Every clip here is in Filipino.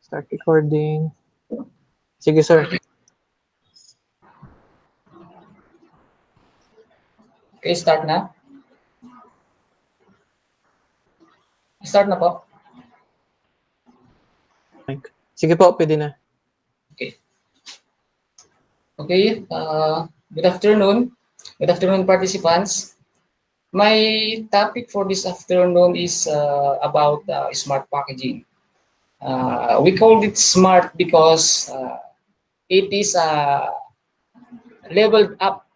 Start recording. Sige, sir. Okay, start na. Start na po. Sige po, pwede na. Okay. Okay, good afternoon. Good afternoon, participants. My topic for this afternoon is about smart packaging. We called it smart because it is leveled up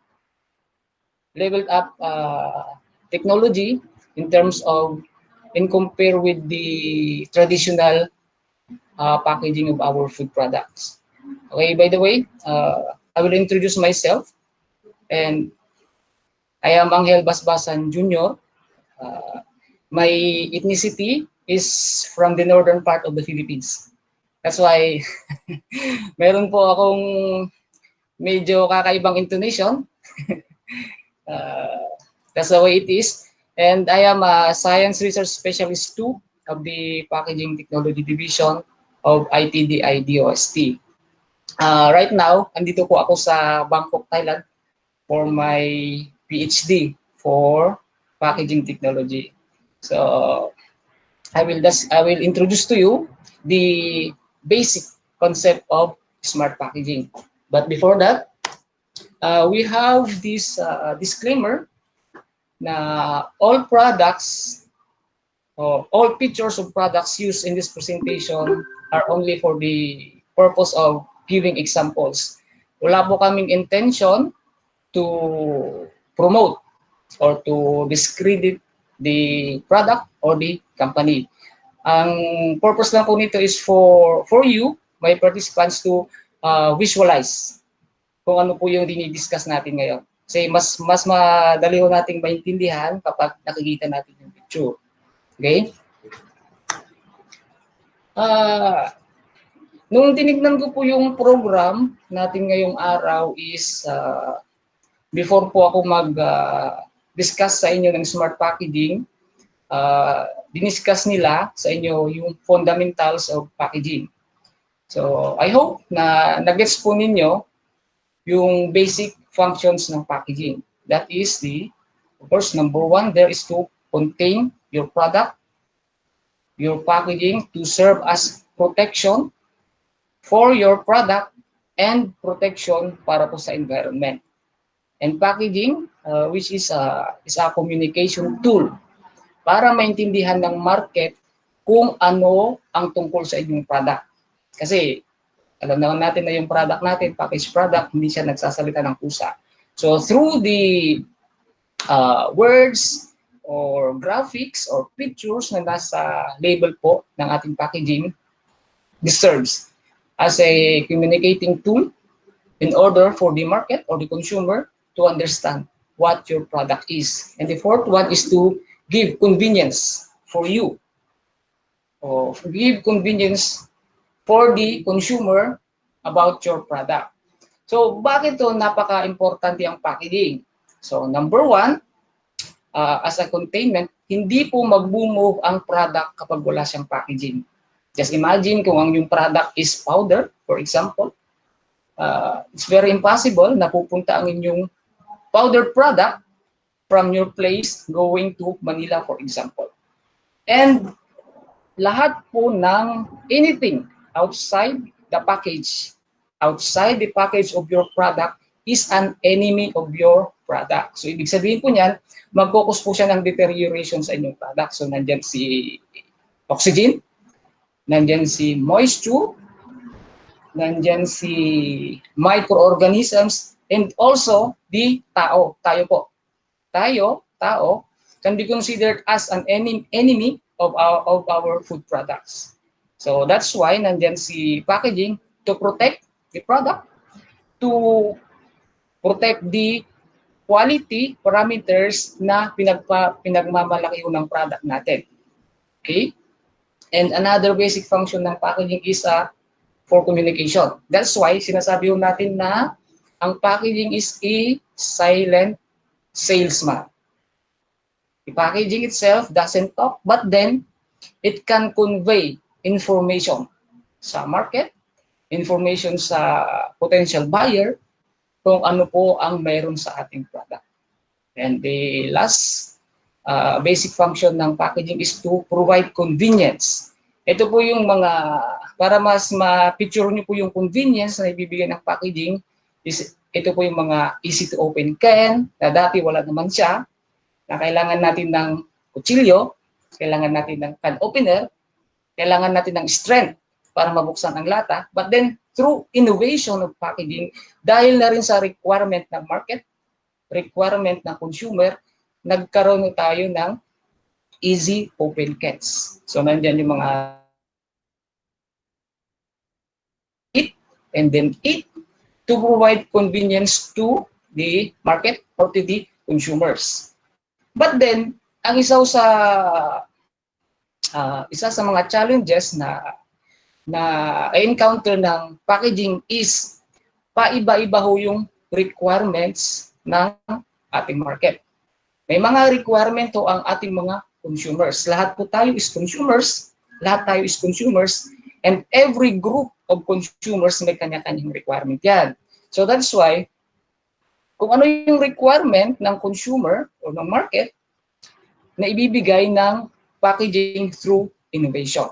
technology in terms of in compare with the traditional packaging of our food products. Okay, by the way, I will introduce myself, and I am Angel Basbasan Jr. My ethnicity is from the northern part of the Philippines. That's why meron po akong medyo kakaibang intonation. That's the way it is. And I am a Science Research Specialist 2 of the Packaging Technology Division of ITDI DOST. Right now, andito po ako sa Bangkok, Thailand for my PhD for packaging technology. So I will introduce to you the basic concept of smart packaging. But before that, we have this disclaimer na all products or all pictures of products used in this presentation are only for the purpose of giving examples. Wala po kaming intention to promote or to discredit the product or the company. Ang purpose lang po nito is for you, my participants, to visualize kung ano po yung dinidiscuss natin ngayon. Kasi mas madali ho nating maintindihan kapag nakikita natin yung picture. Okay? Nung tinignan ko po yung program natin ngayong araw is before po ako mag-discuss sa inyo ng smart packaging, diniscuss nila sa inyo yung fundamentals of packaging. So, I hope na nag-gets po ninyo yung basic functions ng packaging. That is of course, number one, there is to contain your product, your packaging to serve as protection for your product and protection para po sa environment. And packaging, which is a communication tool para maintindihan ng market kung ano ang tungkol sa inyong product. Kasi alam naman natin na yung product natin, packaged product, hindi siya nagsasalita ng pusa. So through the words or graphics or pictures na nasa label po ng ating packaging, this serves as a communicating tool in order for the market or the consumer to understand what your product is. And the fourth one is to give convenience for you, or give convenience for the consumer about your product. So, bakit to napaka-importante ang packaging? So, number one, as a containment, hindi po mag-move ang product kapag wala siyang packaging. Just imagine kung ang yung product is powder, for example, it's very impossible na pupunta ang inyong powder product from your place going to Manila, for example. And lahat po ng anything outside the package of your product is an enemy of your product. So, ibig sabihin po niyan, mag-focus po siya ng deterioration sa inyong product. So, nandyan si oxygen, nandyan si moisture, nandyan si microorganisms, and also the tao. Tayo po. Tao, can be considered as an enemy of our food products. So that's why nandyan si packaging to protect the product, to protect the quality parameters na pinagmamalaki ng product natin. Okay? And another basic function ng packaging is for communication. That's why sinasabi natin na ang packaging is a silent salesman. The packaging itself doesn't talk, but then it can convey information. sa market, information sa potential buyer, kung ano po ang meron sa ating product. And the last basic function ng packaging is to provide convenience. Ito po yung mga, para mas ma-picture nyo po yung convenience na ibibigay ng packaging, ito po yung mga easy to open can, na dati wala naman siya, na kailangan natin ng kutsilyo, kailangan natin ng can opener, kailangan natin ng strength para mabuksan ang lata. But then, through innovation of packaging, dahil na rin sa requirement ng market, requirement ng consumer, nagkaroon tayo ng easy open cans. So, nandiyan yung mga and then eat to provide convenience to the market or to the consumers. But then, ang isa sa mga challenges na encounter ng packaging is paiba-iba ho yung requirements ng ating market. May mga requirement ho ang ating mga consumers. Lahat po tayo is consumers, and every group of consumers may kanya-kanyang requirement yan. So that's why, kung ano yung requirement ng consumer o ng market, na ibibigay ng packaging through innovation.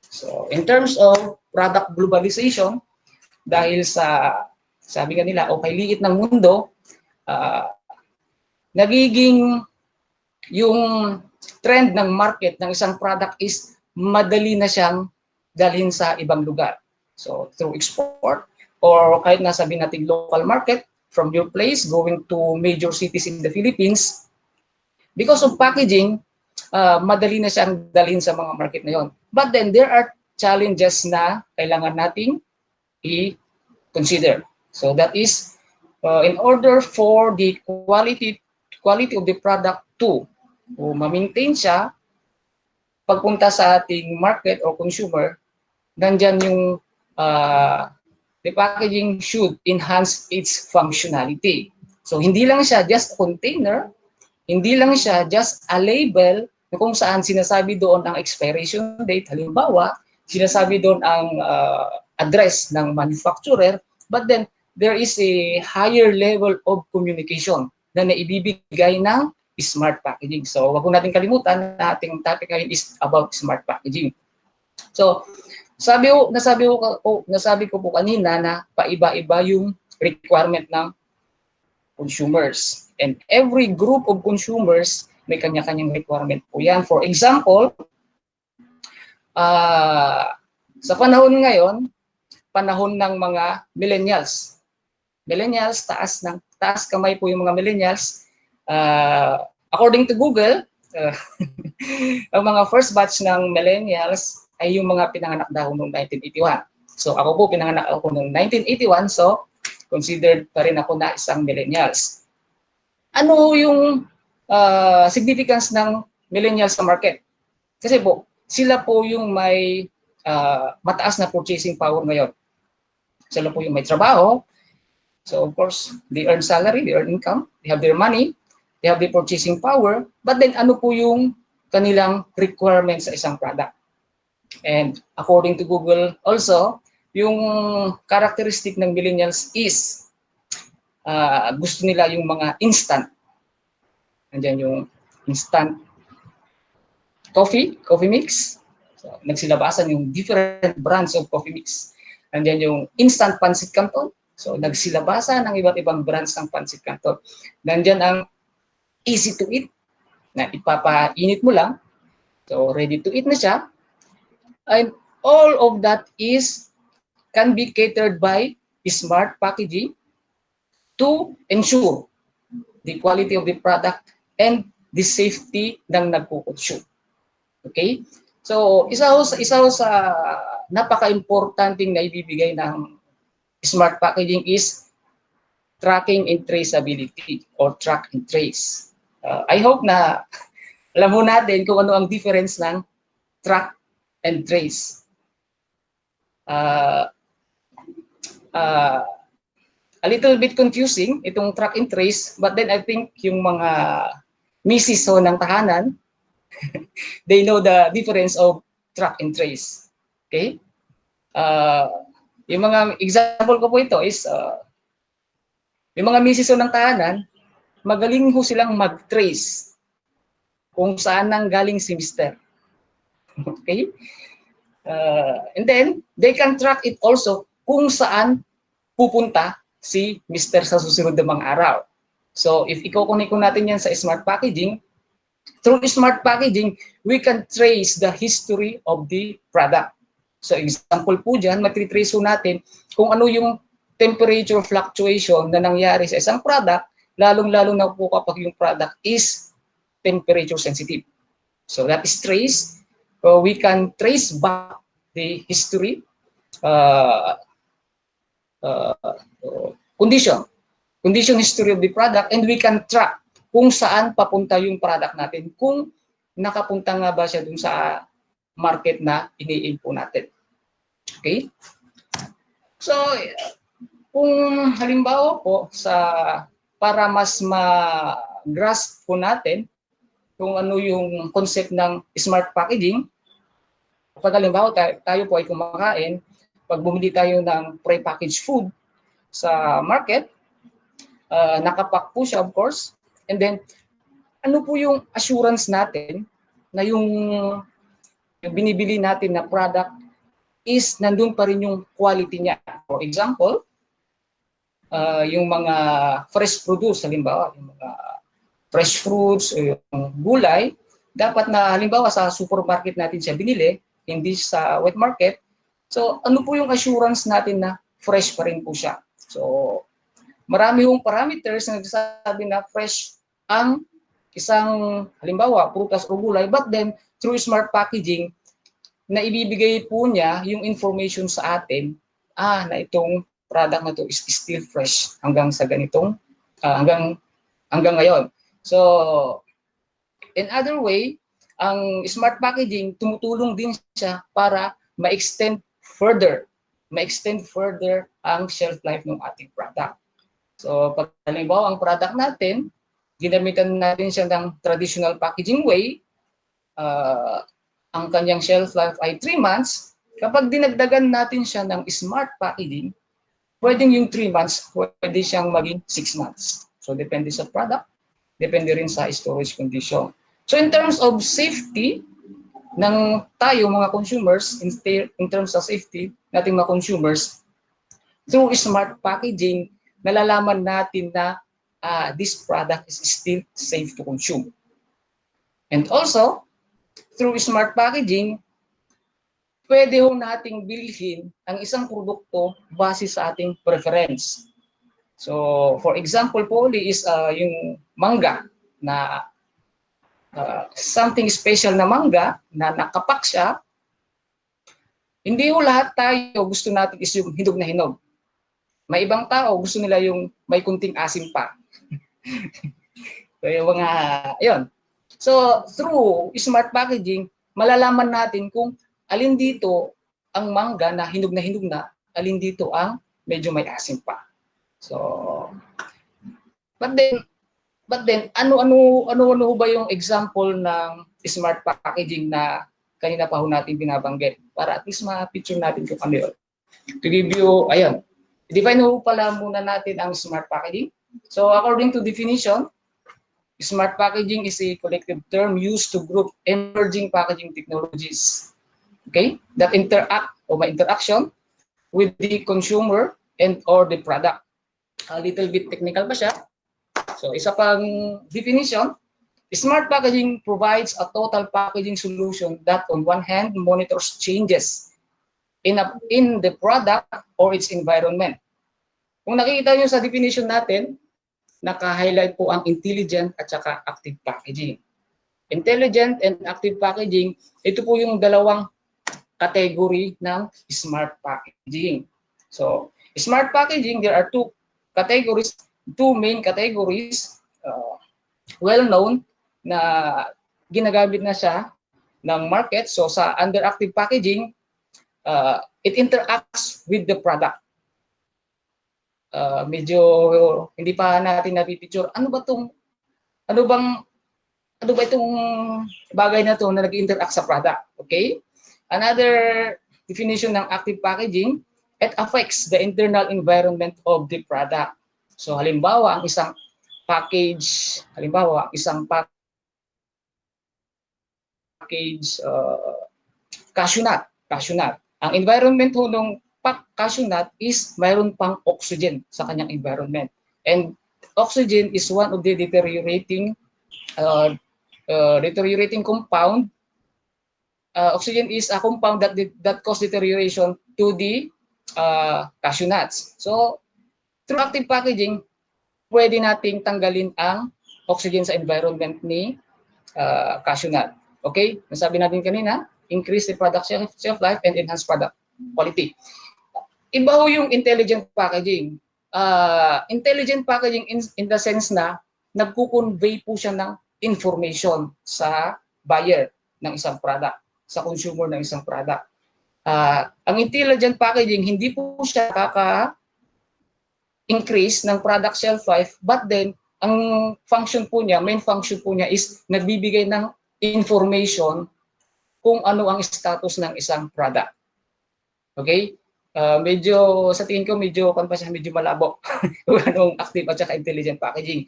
So in terms of product globalization, dahil sa, sabi nga nila, okay, liit ng mundo, nagiging yung trend ng market ng isang product is madali na siyang dalhin sa ibang lugar. So through export, or kahit nasabi natin local market, from your place going to major cities in the Philippines, because of packaging, madali na siyang dalhin sa mga market na yon. But then there are challenges na kailangan nating i-consider. So that is, in order for the quality of the product to ma-maintain siya, pagpunta sa ating market or consumer, nandyan yung the packaging should enhance its functionality. So hindi lang siya just a container, hindi lang siya just a label kung saan sinasabi doon ang expiration date, halimbawa, sinasabi doon ang address ng manufacturer, but then there is a higher level of communication na naibibigay ng smart packaging. So wag natin kalimutan na ating topic ngayon is about smart packaging. So nasabi ko po kanina na paiba-iba yung requirement ng consumers. And every group of consumers may kanya-kanyang requirement po yan. For example, sa panahon ngayon, panahon ng mga millennials. Millennials, taas kamay po yung mga millennials. According to Google, ang mga first batch ng millennials ay yung mga pinanganak daw noong 1981. So ako po, pinanganak ako noong 1981, so considered pa rin ako na isang millennials. Ano yung significance ng millennials sa market? Kasi po, sila po yung may mataas na purchasing power ngayon. Sila po yung may trabaho. So of course, they earn salary, they earn income, they have their money, they have the purchasing power, but then ano po yung kanilang requirements sa isang product? And according to Google also, yung characteristic ng millennials is gusto nila yung mga instant. Nandiyan yung instant coffee mix. So, nagsilabasan yung different brands of coffee mix. Nandiyan yung instant pancit canton. So, nagsilabasan ng iba't ibang brands ng pancit canton. Nandiyan ang easy to eat, na ipapainit mo lang. So, ready to eat na siya. And all of that can be catered by smart packaging to ensure the quality of the product and the safety ng nagko-consume. Okay? So, isa ho sa napaka-importanting na ibibigay ng smart packaging is tracking and traceability or track and trace. I hope na alam mo natin kung ano ang difference ng track and trace. A little bit confusing itong track and trace, but then I think yung mga misis ho ng tahanan, they know the difference of track and trace. Okay? Yung mga example ko po ito is yung mga misis ng tahanan, magaling ho silang mag-trace kung saan nang galing si Mister. Okay? And then, they can track it also kung saan pupunta si Mister sa susunod na mga araw. So, if i-connect ko natin yan sa smart packaging, through smart packaging, we can trace the history of the product. So, example po dyan, matitrace po natin kung ano yung temperature fluctuation na nangyari sa isang product, lalong-lalo na po kapag yung product is temperature sensitive. So, that is trace. We can trace back the history, condition history of the product, and we can track kung saan papunta yung product natin, kung nakapunta nga ba siya dun sa market na ini-aim po natin. Okay? So, kung halimbawa po para mas ma-grasp po natin kung ano yung concept ng smart packaging, pag halimbawa tayo po ay kumakain, pag bumili tayo ng pre-packaged food sa market, nakapack po siya of course, and then ano po yung assurance natin na yung binibili natin na product is nandun pa rin yung quality niya. For example, yung mga fresh produce, halimbawa, yung mga fresh fruits, yung gulay, dapat na halimbawa sa supermarket natin siya binili, hindi sa wet market. So, ano po yung assurance natin na fresh pa rin po siya? So, marami yung parameters na nagsasabi na fresh ang isang halimbawa, prutas o gulay, but then through smart packaging, na ibibigay po niya yung information sa atin, na itong product na to is still fresh hanggang sa ganitong, hanggang ngayon. So, in other way, ang smart packaging, tumutulong din siya para ma-extend further ang shelf life ng ating product. So, pag halimbawa ang product natin, ginamitan natin siya ng traditional packaging way, ang kanyang shelf life ay 3 months. Kapag dinagdagan natin siya ng smart packaging, pwedeng yung 3 months, pwede siyang maging 6 months. So, depende sa product, depende rin sa storage condition. So, in terms of safety ng tayo mga consumers, in terms of safety nating mga consumers, through smart packaging, nalalaman natin na this product is still safe to consume. And also, through smart packaging, pwede ho nating bilhin ang isang produkto base sa ating preference. So, for example po is yung mangga na something special na mangga na nakapak siya. Hindi ho lahat tayo gusto natin is yung hinog na hinog. May ibang tao gusto nila yung may kunting asim pa. So, yung mga, yun. So, through smart packaging, malalaman natin kung alin dito ang mangga na hinog na, alin dito ang medyo may asim pa. So, but then ano ba yung example ng smart packaging na kanina pa ho natin binabanggit para at least ma-picture natin kung ano yun. To give you, ayun, define ho pala muna natin ang smart packaging. So, according to definition, smart packaging is a collective term used to group emerging packaging technologies, okay, that interact or may interaction with the consumer and or the product. A little bit technical pa siya. So, isa pang definition, smart packaging provides a total packaging solution that on one hand monitors changes in the product or its environment. Kung nakikita nyo sa definition natin, naka-highlight po ang intelligent at saka active packaging. Intelligent and active packaging, ito po yung dalawang category ng smart packaging. So, smart packaging, there are two main categories, well-known na ginagamit na siya ng market. So, sa under active packaging, it interacts with the product. Medyo hindi pa natin napipicture. Ano ba itong bagay na to na nag-interact sa product? Okay? Another definition ng active packaging, it affects the internal environment of the product. So halimbawa, ang isang package, cashew nut. Ang environment ho nung cashew nut is mayroon pang oxygen sa kanyang environment. And oxygen is one of the deteriorating compound. Oxygen is a compound that cause deterioration to the cashew nuts. So, through active packaging, pwede nating tanggalin ang oxygen sa environment ni cashew nut. Okay? Nasabi natin kanina, increase the product shelf life and enhance product quality. Iba ho yung intelligent packaging. Intelligent packaging in the sense na nagko-convey po siya ng information sa buyer ng isang product, sa consumer ng isang product. Ang intelligent packaging, hindi po siya increase ng product shelf life, but then ang main function po niya is nagbibigay ng information kung ano ang status ng isang product. Okay? Medyo sa tingin ko medyo malabo kung anong active at saka intelligent packaging.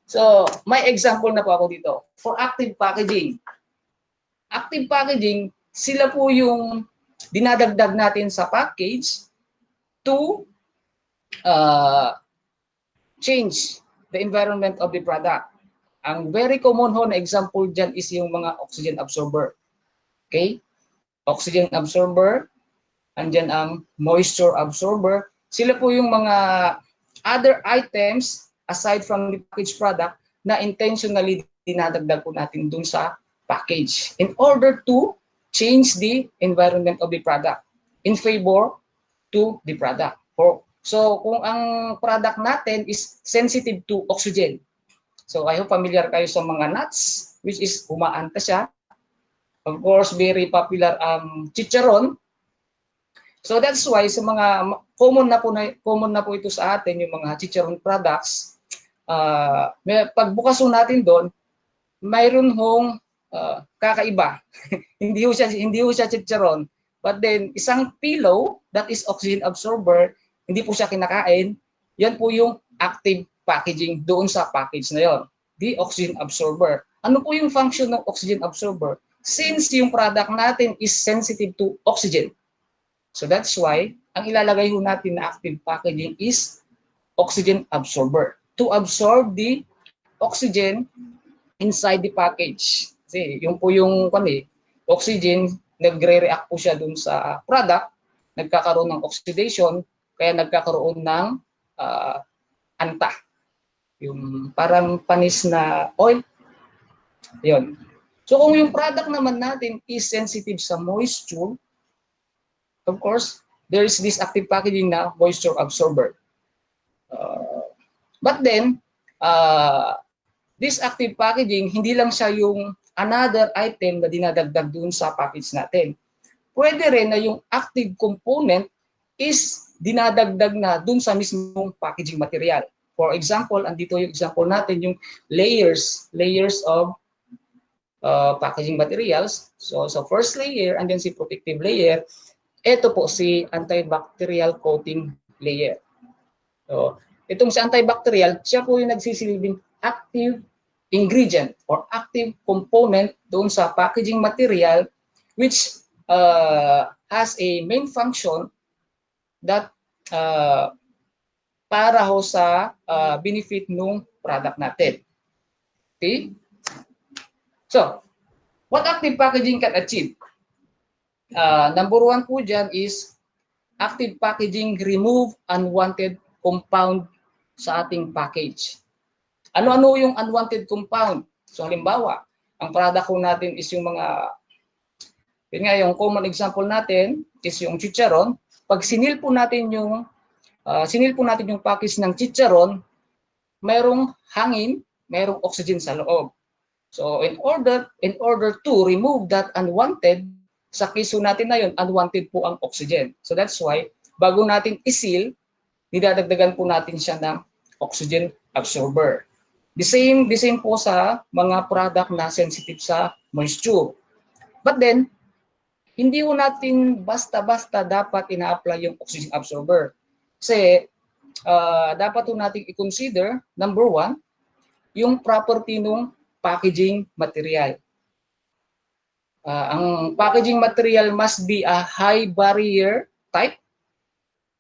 So, may example na po ako dito. For active packaging, sila po yung dinadagdag natin sa package to change the environment of the product. Ang very common ho na example dyan is yung mga oxygen absorber. Okay? Oxygen absorber, andyan ang moisture absorber. Sila po yung mga other items aside from the packaged product na intentionally dinadagdag po natin dun sa package in order to change the environment of the product in favor to the product. So kung ang product natin is sensitive to oxygen, so I hope familiar kayo sa mga nuts, which is umaanta siya. Of course, very popular ang chicharon. So that's why sa mga common na po ito sa atin, yung mga chicharon products, pagbukas natin doon, mayroon hong kakaiba. hindi ho siya chicharon, but then isang pillow that is oxygen absorber, hindi po siya kinakain. Yan po yung active packaging doon sa package na yon, the oxygen absorber. Ano po yung function ng oxygen absorber? Since yung product natin is sensitive to oxygen, so that's why ang ilalagay ho natin na active packaging is oxygen absorber to absorb the oxygen inside the package. Kasi yung po yung oxygen, nagre-react po siya dun sa product, nagkakaroon ng oxidation, kaya nagkakaroon ng anta. Yung parang panis na oil. Yun. So kung yung product naman natin is sensitive sa moisture, of course, there is this active packaging na moisture absorber. But then, this active packaging, hindi lang siya yung another item na dinadagdag dun sa package natin. Pwede rin na yung active component is dinadagdag na dun sa mismong packaging material. For example, andito yung example natin, yung layers of packaging materials. So first layer, and then si protective layer. Ito po si antibacterial coating layer. So, itong si antibacterial, siya po yung nagsisilbing active ingredient or active component doon sa packaging material, which has a main function that para ho sa benefit ng product natin. Okay? So, what active packaging can achieve? Number one po dyan is active packaging remove unwanted compound sa ating package. Ano-ano yung unwanted compound? So halimbawa, ang product ko natin is yung yung common example natin is yung chicharon. Pag sinil po natin yung package ng chicharon, mayroong hangin, mayroong oxygen sa loob. So in order to remove that unwanted, sa case natin na yun, unwanted po ang oxygen. So that's why, bago natin isil, nidadagdagan po natin siya ng oxygen absorber. The same po sa mga product na sensitive sa moisture. But then, hindi ho natin basta-basta dapat ina-apply yung oxygen absorber. Kasi dapat ho natin i-consider, number one, yung property ng packaging material. Ang packaging material must be a high barrier type,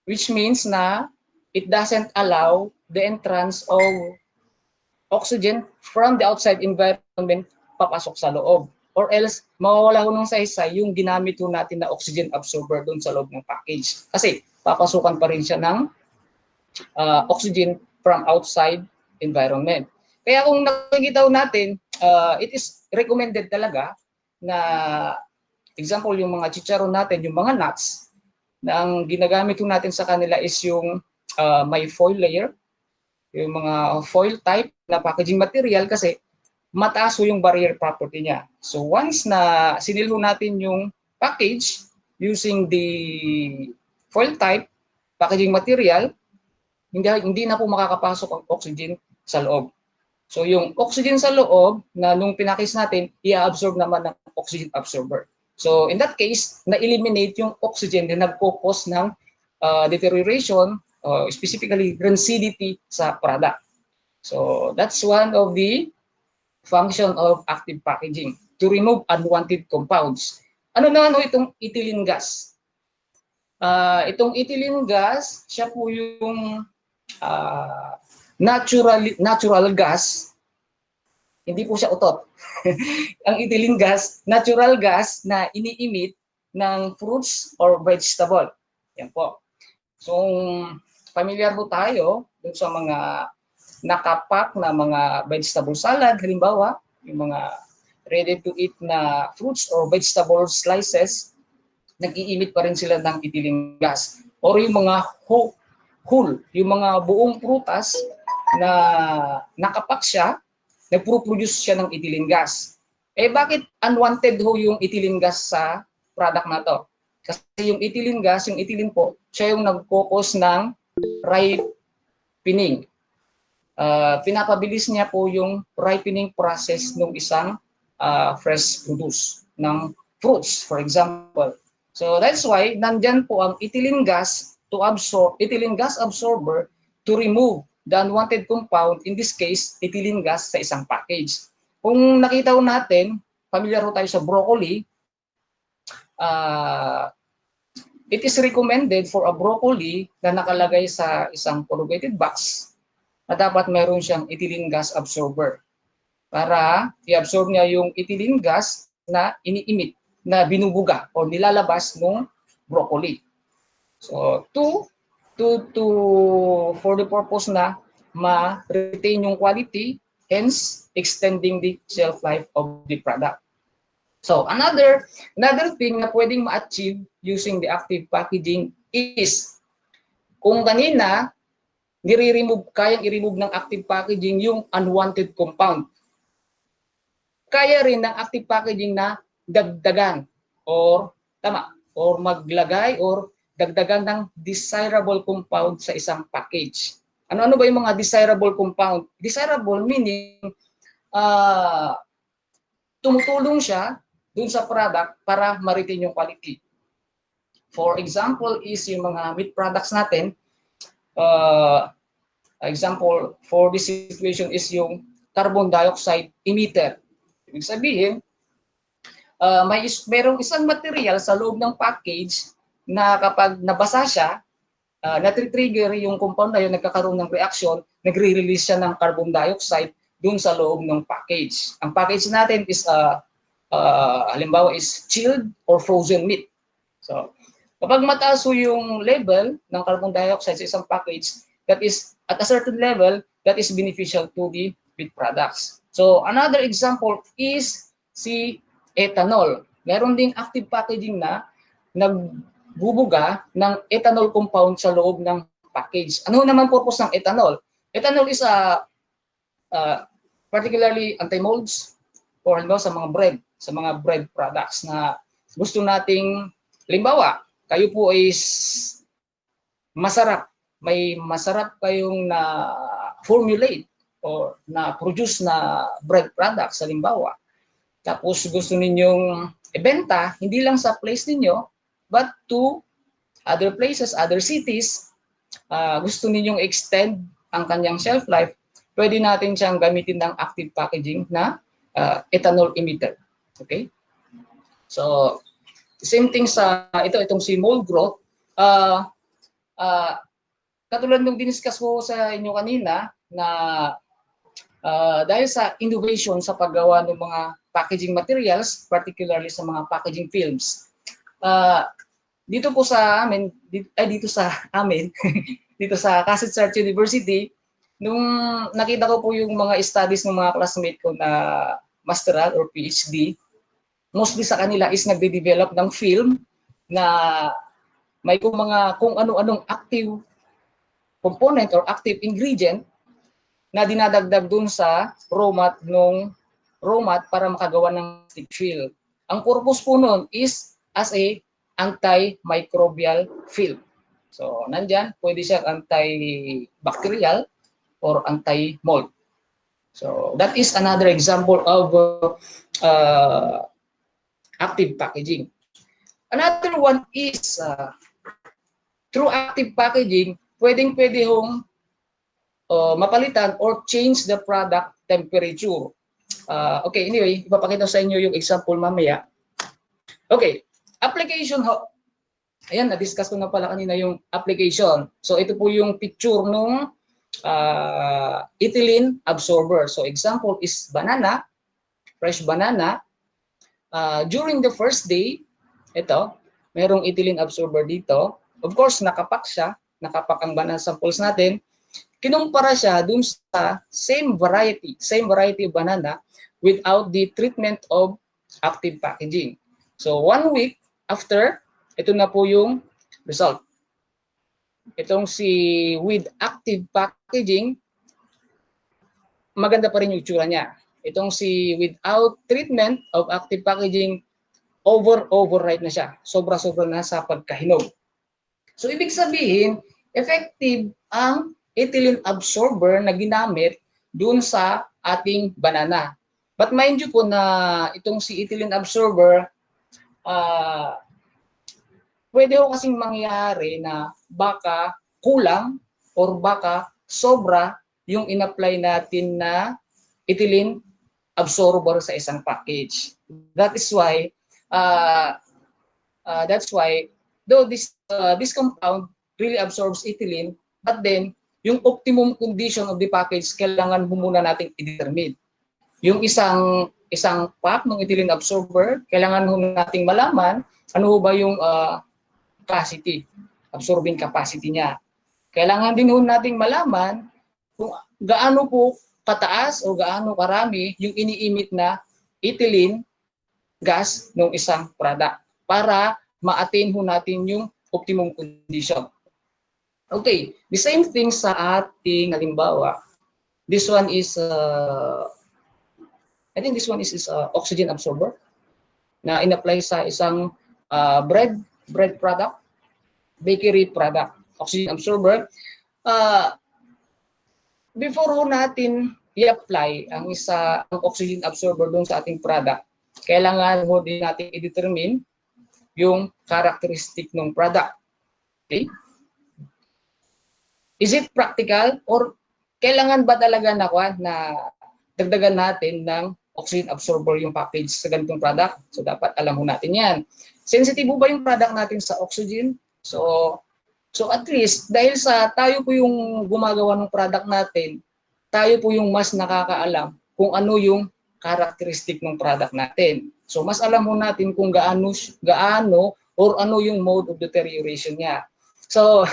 which means na it doesn't allow the entrance of oxygen from the outside environment papasok sa loob. Or else, mawawala ho ng saysay yung ginamit ho natin na oxygen absorber doon sa loob ng package. Kasi papasukan pa rin siya ng oxygen from outside environment. Kaya kung nakikita ho natin, it is recommended talaga na, example, yung mga chicharon natin, yung mga nuts, na ang ginagamit ho natin sa kanila is yung may foil layer, yung mga foil type na packaging material kasi mataas ho yung barrier property niya. So once na sinil ho natin yung package using the foil type packaging material, hindi na po makakapasok ang oxygen sa loob. So yung oxygen sa loob na nung pinakis natin, i-absorb naman ng oxygen absorber. So in that case, na-eliminate yung oxygen na nag-cause ng deterioration, specifically rancidity sa product. So that's one of the function of active packaging, to remove unwanted compounds. Ano naman ho itong ethylene gas? Itong ethylene gas, siya po yung natural gas, hindi po siya utot. Ang ethylene gas, natural gas na ini-emit ng fruits or vegetable. Yan po. So, familiar po tayo dun sa mga nakapak na mga vegetable salad, halimbawa, yung mga ready-to-eat na fruits or vegetable slices, nag-iimit pa rin sila ng ethylene gas. Or yung mga whole, yung mga buong prutas na nakapak siya, nagpro-produce siya ng ethylene gas. Eh bakit unwanted ho yung ethylene gas sa product na to? Kasi yung ethylene gas, yung ethylene po, siya yung nag-cause ng ripening. Pinapabilis niya po yung ripening process ng isang fresh produce ng fruits, for example. So that's why nandyan po ang ethylene gas to absorb, ethylene gas absorber to remove the unwanted compound, in this case, ethylene gas sa isang package. Kung nakita ho natin, familiar ho tayo sa broccoli, it is recommended for a broccoli na nakalagay sa isang corrugated box na dapat meron siyang ethylene gas absorber para i-absorb niya yung ethylene gas na ini-emit, na binubuga o nilalabas ng broccoli. So, for the purpose na ma-retain yung quality, hence extending the shelf life of the product. So, another thing na pwedeng ma-achieve using the active packaging is, kung kanina, kayang i-remove ng active packaging yung unwanted compound, kaya rin ng active packaging na dagdagan or maglagay or dagdagan ng desirable compound sa isang package. Ano-ano ba yung mga desirable compound? Desirable meaning tumutulong siya dun sa product para ma-retain yung quality. For example is yung mga meat products natin. Example for this situation is yung carbon dioxide emitter. Ibig sabihin, merong isang material sa loob ng package na kapag nabasa siya, natitrigger yung compound na yun, nagkakaroon ng reaction, nagre-release siya ng carbon dioxide dun sa loob ng package. Ang package natin is, halimbawa is chilled or frozen meat. So, kapag mataas yung level ng carbon dioxide sa isang package, that is at a certain level, that is beneficial to the meat products. So, another example is si ethanol. Meron ding active packaging na nagbubuga ng ethanol compound sa loob ng package. Ano naman purpose ng ethanol? Ethanol is particularly anti-molds or sa mga bread products na gusto nating, halimbawa, kayo po is may masarap kayong na formulate or na produce na bread products, halimbawa. Tapos gusto ninyong ibenta, hindi lang sa place ninyo, but to other places, other cities. Gusto ninyong extend ang kanyang shelf life, pwede natin siyang gamitin ng active packaging na ethanol emitter. Okay? So, same thing sa itong si mold growth. Katulad ng diniscuss ko sa inyo kanina na dahil sa innovation sa paggawa ng mga packaging materials, particularly sa mga packaging films, dito po sa amin, dito sa amin, dito sa Casit Sart University, nung nakita ko po yung mga studies ng mga classmate ko na masteral or PhD, mostly sa kanila is nagde-develop ng film na may kung ano-anong active component or active ingredient na dinadagdag dun sa raw mat para makagawa ng stick film. Ang purpose po nun is as a antimicrobial film. So, nandyan, pwede siya antibacterial or anti-mold. So, that is another example of active packaging. Another one is through active packaging, pwede hong mapalitan or change the product temperature. Okay, anyway, ipapakita sa inyo yung example mamaya. Okay, application. Ayan, na-discuss ko na pala kanina yung application. So, ito po yung picture nung ethylene absorber. So, example is banana, fresh banana. During the first day, ito, merong ethylene absorber dito. Of course, nakapak siya. Nakapak ang banana samples natin. Kinumpara siya dun sa same variety of banana without the treatment of active packaging. So, 1 week after, ito na po yung result. Itong si with active packaging, maganda pa rin yung itsura niya. Itong si without treatment of active packaging, overripe na siya. Sobra-sobra na sa pagkahinog. So, ibig sabihin, effective ang ethylene absorber na ginamit dun sa ating banana. But mind you po na itong si ethylene absorber, pwede ho kasing mangyari na baka kulang or baka sobra yung in-apply natin na ethylene absorber sa isang package. That is why, though this compound really absorbs ethylene, but then yung optimum condition of the package kailangan muna nating i-determine. Yung isang pack ng ethylene absorber, kailangan nating malaman ano ba yung capacity, absorbing capacity niya. Kailangan din nating malaman kung gaano po kataas o gaano karami yung ini-emit na ethylene gas ng isang product para ma-attain natin yung optimum condition. Okay, the same thing sa ating halimbawa. This one is I think this one is oxygen absorber na in-apply sa isang bread product, bakery product, oxygen absorber. Before natin i-apply ang oxygen absorber doon sa ating product, kailangan din natin i-determine yung characteristic ng product. Okay? Is it practical or kailangan ba talaga na dagdagan natin ng oxygen absorber yung package sa ganitong product? So dapat alam mo natin yan. Sensitive ba yung product natin sa oxygen? So at least dahil sa tayo po yung gumagawa ng product natin, tayo po yung mas nakakaalam kung ano yung characteristic ng product natin. So mas alam mo natin kung gaano or ano yung mode of deterioration niya. So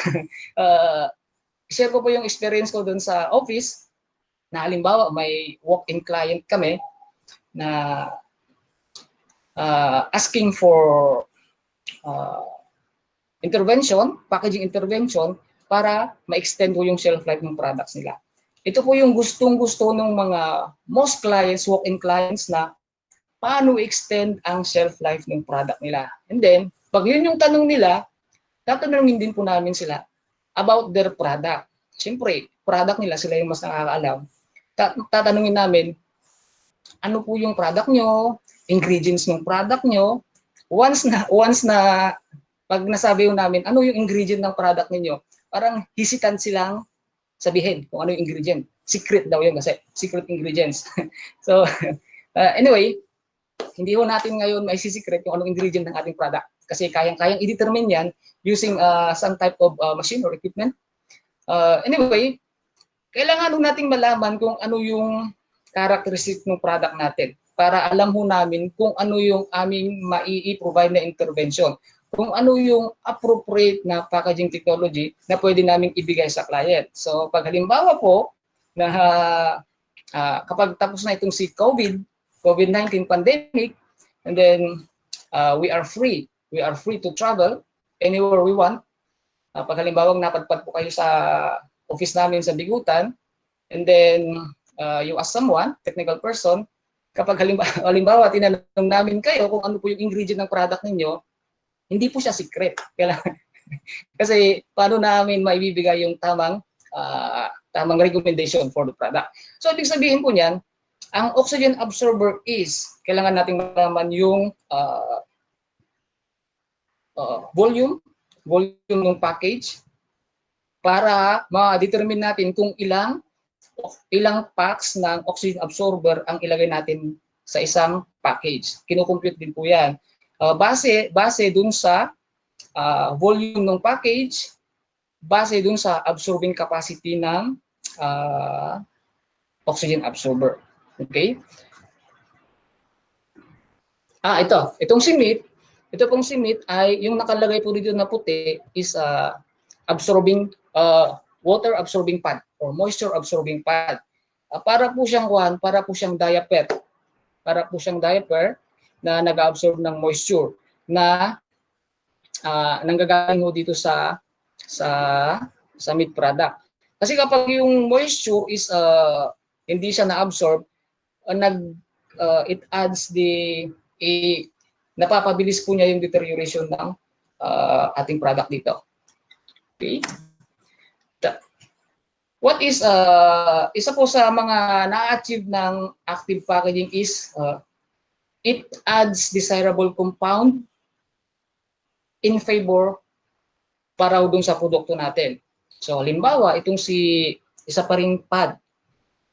share ko po yung experience ko doon sa office na halimbawa may walk-in client kami na asking for packaging intervention para ma-extend po yung shelf life ng products nila. Ito po yung gustong-gusto ng mga most clients, walk-in clients na paano extend ang shelf life ng product nila. And then, pag yun yung tanong nila, tatanungin din po namin sila about their product. Siyempre, product nila, sila yung mas nakakaalam. Tatanungin namin, ano po yung product nyo, ingredients ng product nyo, once na pag nasabi yung namin ano yung ingredient ng product ninyo, parang hesitant silang sabihin kung ano yung ingredient. Secret daw yun kasi secret ingredients. So anyway, hindi ho natin ngayon may secret kung anong ingredient ng ating product kasi kayang-kayang i-determine yan using some type of machine or equipment. Anyway, kailangan ho nating malaman kung ano yung characteristic ng product natin para alam ho namin kung ano yung aming mai-provide na intervention, kung ano yung appropriate na packaging technology na pwede naming ibigay sa client. So pag halimbawa po na kapag tapos na itong si COVID-19 pandemic, and then we are free to travel anywhere we want. Pag halimbawa napadpad po kayo sa office namin sa Bigutan, and then you ask someone, technical person, kapag halimbawa tinanong namin kayo kung ano po yung ingredient ng product ninyo, hindi po siya secret. Kasi paano namin maibibigay yung tamang recommendation for the product. So ibig sabihin po niyan, ang oxygen absorber is kailangan nating malaman yung volume ng package para ma-determine natin kung ilang packs ng oxygen absorber ang ilagay natin sa isang package. Kino-compute din po 'yan. Base dun sa volume ng package, base dun sa absorbing capacity ng oxygen absorber. Okay? Itong simit, ito pong simit ay yung nakalagay po dito na puti is absorbing water absorbing pad or moisture absorbing pad. Para po siyang diaper. Para po siyang diaper na nag-absorb ng moisture na nanggagaling ho dito sa meat product. Kasi kapag yung moisture is hindi siya na-absorb, it adds napapabilis po niya yung deterioration ng ating product dito. Okay. What is isa po sa mga na-achieve ng active packaging is it adds desirable compound in favor para dun sa produkto natin. So halimbawa itong isa pa ring pad.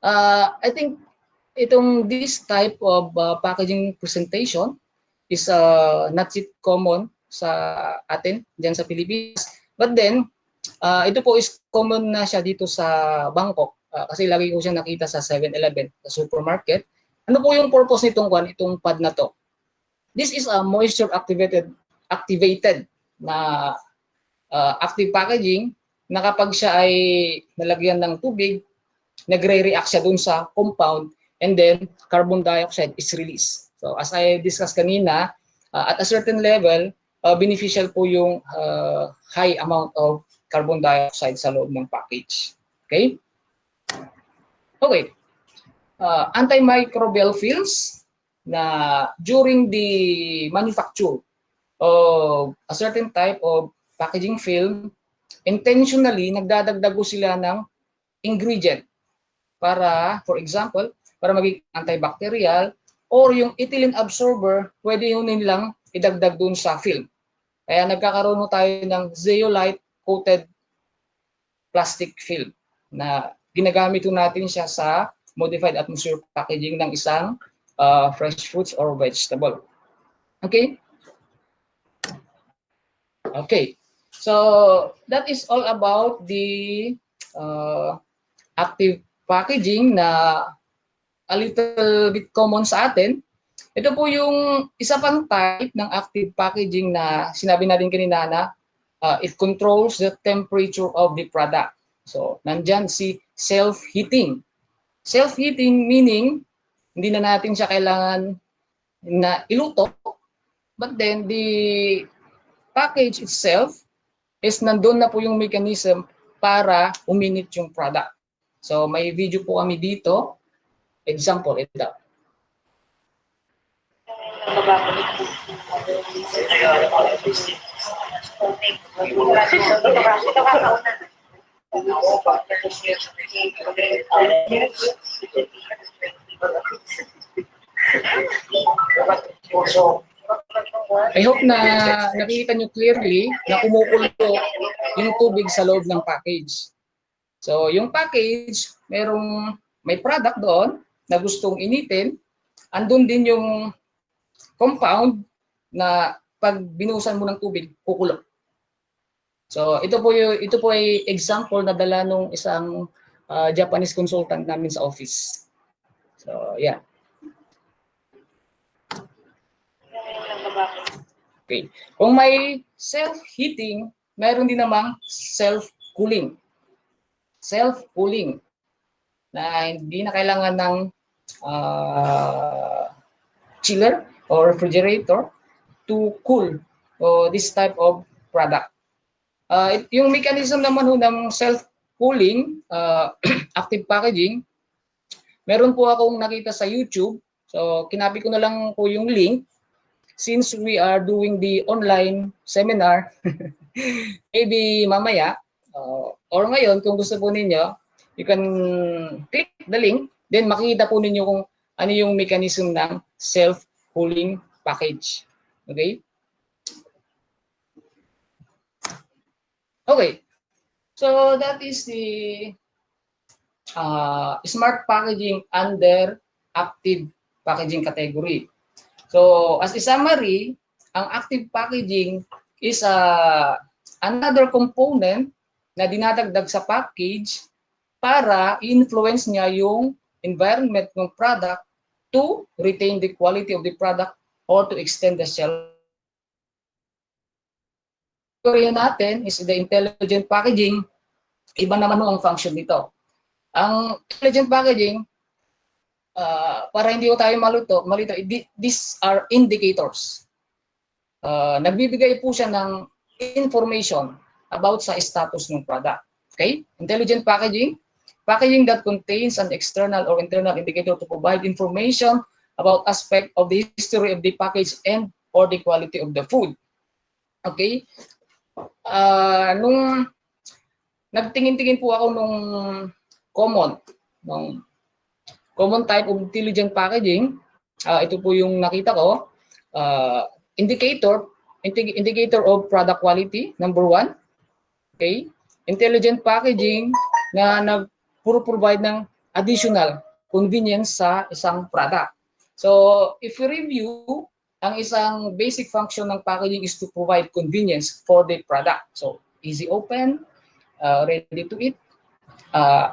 I think this type of packaging presentation is not yet common sa atin diyan sa Pilipinas. But then ito po is common na siya dito sa Bangkok kasi lagi ko siya nakita sa 7-Eleven, sa supermarket. Ano po yung purpose nitong pad na to? This is a moisture activated na active packaging na kapag siya ay nalagyan ng tubig, nagre-react siya dun sa compound and then carbon dioxide is released. So as I discussed kanina, at a certain level, beneficial po yung high amount of carbon dioxide sa loob ng package. Okay? Okay. Antimicrobial films na during the manufacture of a certain type of packaging film, intentionally nagdadagdag sila ng ingredient para, for example, para maging antibacterial or yung ethylene absorber, pwede yun nilang idagdag dun sa film. Kaya nagkakaroon tayo ng zeolite coated plastic film na ginagamit natin siya sa modified atmosphere packaging ng isang fresh fruits or vegetable. Okay? Okay. So that is all about the active packaging na a little bit common sa atin. Ito po yung isa pang type ng active packaging na sinabi natin kanina na it controls the temperature of the product. So nandyan si self-heating. Self-heating meaning hindi na natin siya kailangan na iluto, but then the package itself is nandun na po yung mechanism para uminit yung product. So may video po kami dito. Example, ito. I hope na nakikita nyo clearly na kumukulo yung tubig sa loob ng package. So, yung package, may product doon na gustong initin. Andun din yung compound na pag binuhusan mo ng tubig, kukulo. So, ito po ay example na dala nung isang Japanese consultant namin sa office. So, yeah. Okay. Kung may self-heating, meron din namang self-cooling. Self-cooling na hindi na kailangan ng chiller or refrigerator to cool this type of product. Yung mechanism naman ng self-cooling, active packaging, meron po akong nakita sa YouTube. So, kinapi ko na lang po yung link. Since we are doing the online seminar, maybe mamaya or ngayon, kung gusto po ninyo, you can click the link, then makikita po ninyo kung ano yung mechanism ng self-cooling package. Okay? Okay. So that is the smart packaging under active packaging category. So as a summary, ang active packaging is another component na dinadagdag sa package para influence niya yung environment ng product to retain the quality of the product or to extend the shelf. Category natin is the intelligent packaging. Iba naman ang function nito. Ang intelligent packaging, para hindi ko tayo malito, these are indicators. Nagbibigay po siya ng information about sa status ng product. Okay? Intelligent packaging, packaging that contains an external or internal indicator to provide information about aspect of the history of the package and or the quality of the food. Okay? Nung nagtingin-tingin po ako nung common type of intelligent packaging, ito po yung nakita ko, indicator of product quality, number 1. Okay? Intelligent packaging na nagpro-provide ng additional convenience sa isang product. So, if you review, ang isang basic function ng packaging is to provide convenience for the product. So, easy open, ready to eat,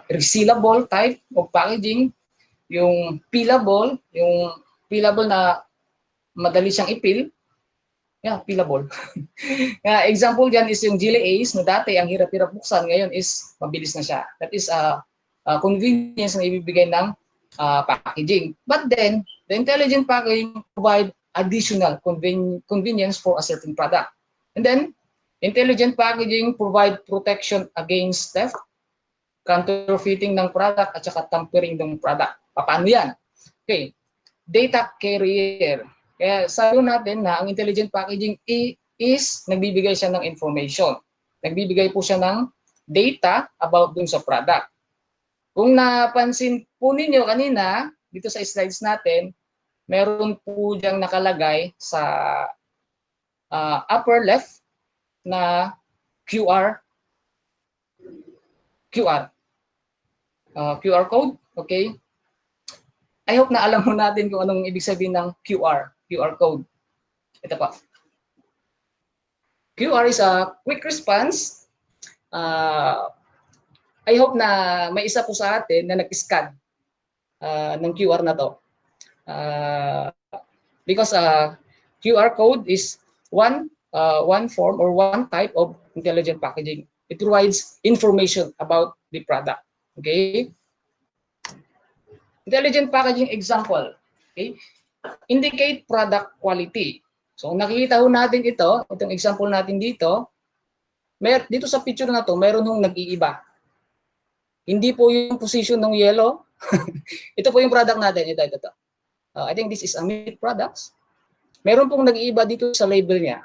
resealable type of packaging, yung peelable na madali siyang ipil. Yeah, peelable. Example dyan is yung Jelly Ace na dati ang hirap-hirap buksan, ngayon is mabilis na siya. That is convenience na ibibigay ng packaging. But then, the intelligent packaging provide additional convenience for a certain product. And then, intelligent packaging provide protection against theft, counterfeiting ng product at saka tampering ng product. Paano yan? Okay. Data carrier. Kaya sabi natin na ang intelligent packaging is nagbibigay siya ng information. Nagbibigay po siya ng data about dun sa product. Kung napansin po ninyo kanina, dito sa slides natin, meron po diyang nakalagay sa upper left na QR code, okay? I hope na alam mo natin kung anong ibig sabihin ng QR code. Ito pa. QR is a quick response. I hope na may isa po sa atin na nag-scan ng QR na to. Because QR code is one form or one type of intelligent packaging. It provides information about the product. Okay? Intelligent packaging example. Okay? Indicate product quality. So nakikita ho natin itong example natin dito. Dito sa picture na to, meron hong nag-iiba. Hindi po yung position ng yellow. Ito po yung product natin. Ito. I think this is a meat products. Meron pong nag-iiba dito sa label niya.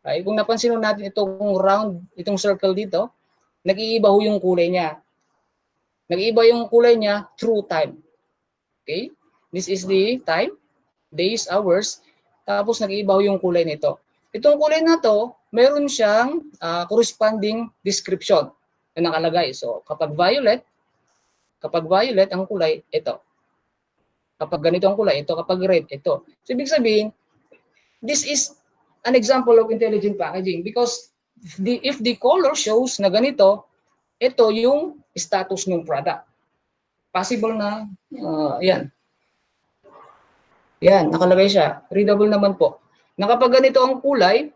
Okay? Kung napansin natin itong round, itong circle dito, nag-iiba ho yung kulay niya. Nag-iiba yung kulay niya through time. Okay? This is the time, days, hours. tapos nag-iiba yung kulay nito. Itong kulay na to, meron siyang corresponding description na nakalagay. So, kapag violet ang kulay, ito. Kapag ganito ang kulay, ito. Kapag red, ito. So, ibig sabihin, this is an example of intelligent packaging because if the color shows na ganito, ito yung status ng product. Possible na, yan. Yan, nakalagay siya. Readable naman po. Na kapag ganito ang kulay,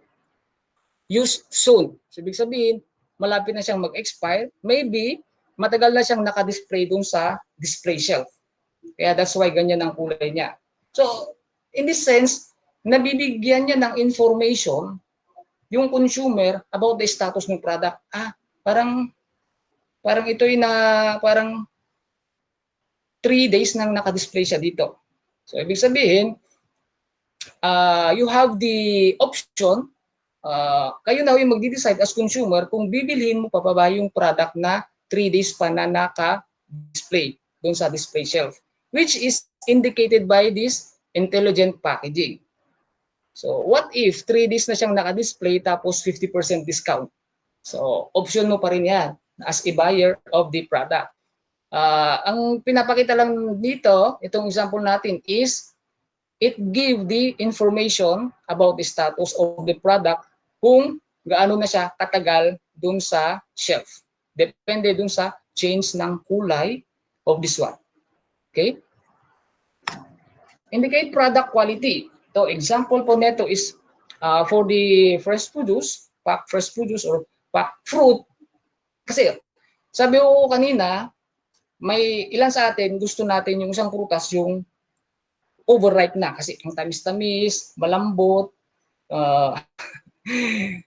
use soon. So, ibig sabihin, malapit na siyang mag-expire. Maybe, matagal na siyang naka-display dun sa display shelf. Kaya that's why ganyan ang kulay niya. So, in this sense, nabibigyan niya ng information yung consumer about the status ng product. Parang ito'y parang 3 days nang naka-display siya dito. So, ibig sabihin, you have the option, kayo na yung magdi-decide as consumer kung bibilhin mo pa ba yung product na 3 days pa na naka-display doon sa display shelf, which is indicated by this intelligent packaging. So, what if 3 days na siyang naka-display tapos 50% discount? So, option mo pa rin yan as a buyer of the product. Ang pinapakita lang dito, itong example natin is, it give the information about the status of the product kung gaano na siya katagal dun sa shelf. Depende dun sa change ng kulay of this one. Okay? Indicate product quality. So, example po neto is for the fresh produce, packed fresh produce or packed fruit. Kasi, sabi ko kanina, may ilan sa atin gusto natin yung isang prutas yung overripe na kasi ang tamis-tamis, malambot,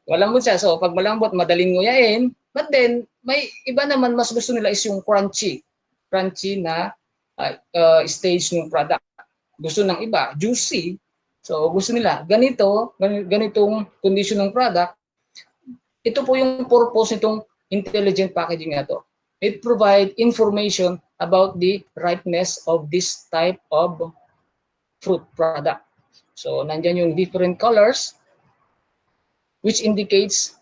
malambot siya. So pag malambot, madaling nguyain. But then, may iba naman mas gusto nila is yung crunchy na stage ng product. Gusto ng iba, juicy. So gusto nila, ganitong condition ng product. Ito po yung purpose nitong intelligent packaging na to. It provide information about the ripeness of this type of fruit product. So, nandyan yung different colors which indicates